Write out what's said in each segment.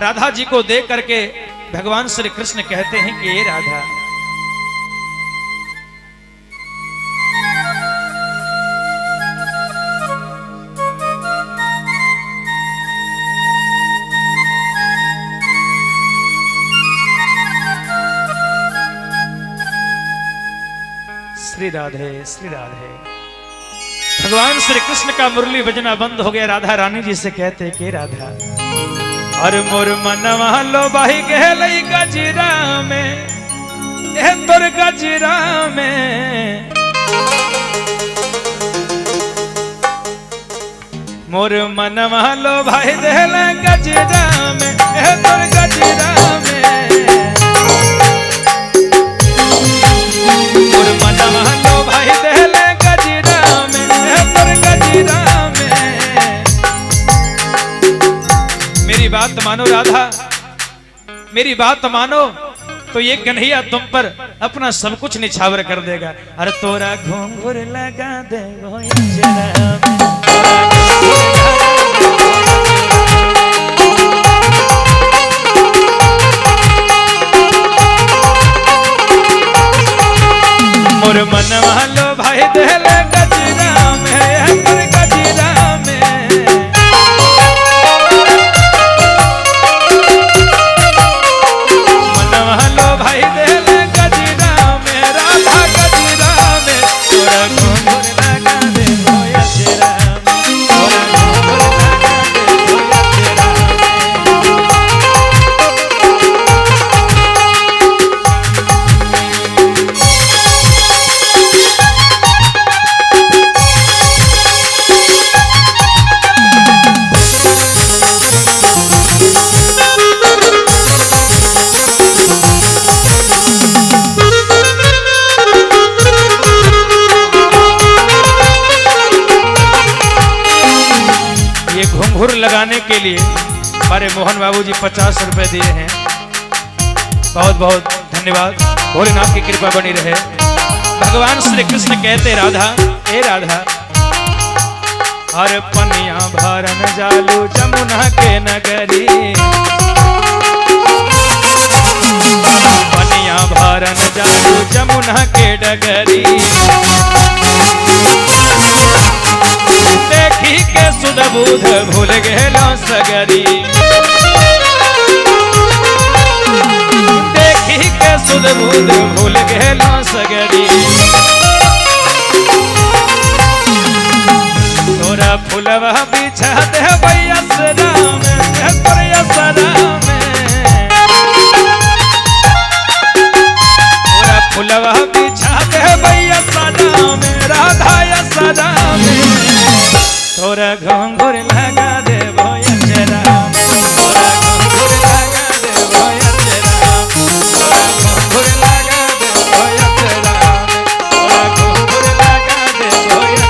राधा जी को देख करके भगवान श्री कृष्ण कहते हैं कि ये राधा, श्री राधे श्री राधे। भगवान श्री कृष्ण का मुरली बजना बंद हो गया। राधा रानी जी से कहते कि राधा, अरे मोर मनवा लो बाही गहलई गजरा में, ए तोर गजरा में, मोर मनवा लो भाई देहल गजरा में, ए तोर गजरा में, मोर मनवा लो भाई देहल गजरा में, ए तोर गजरा में। मेरी बात मानो राधा, मेरी बात मानो तो ये कन्हैया तुम पर अपना सब कुछ निछावर कर देगा। अरे तोरा घूंघूर लगा दे मोर मनवा लो भाई देहल गजरा में, गजरा में, मनवा लो भाई देहल गजरा में, राधा गजरा में, तोरा घूंघूर लगा दे गजरा में, तोरा घूंघूर लगा दे गजरा घुंघरू लगाने के लिए हमारे मोहन बाबू जी 50 रुपए दिए हैं। बहुत बहुत धन्यवाद। भोलेनाथ की कृपा बनी रहे। भगवान श्री कृष्ण कहते राधा, ए राधा, हर पनिया भरन जालू जमुना के नगरी, पनिया भरन जालू जमुना के डगरी, देखी के सुध बुध भूल गेलो सगरी, देखी के सुध बुध भूल गेलो सगरी, तोरा फुलवा बिछा दे भैया सदा में, भैया सदा में, तोरा फुलवा बिछा दे भैया सदा में, राधा या सदा में, तोरा घुंघूर लगा दे भैया में, तोरा घुंघूर लगा दे भैया में, तोरा घुंघूर लगा दे भैया में, तोरा घुंघूर लगा दे भैया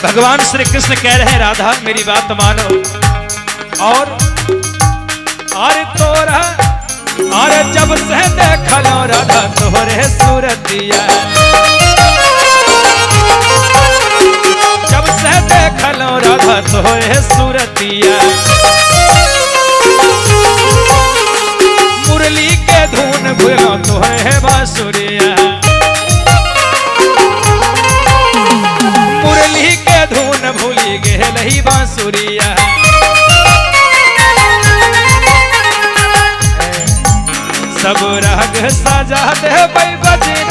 भगवान श्री कृष्ण कह रहे हैं राधा मेरी बात मानो। और तोरा अरे जब से देखलो राधा तोहरे सूरतिया, जब से देखलो राधा तोहरे सूरतिया, मुरली के धुन भूलो तोहरे बांसुरिया, मुरली के धुन भूली गेलही बांसुरिया, सब राग सजा दे बजरा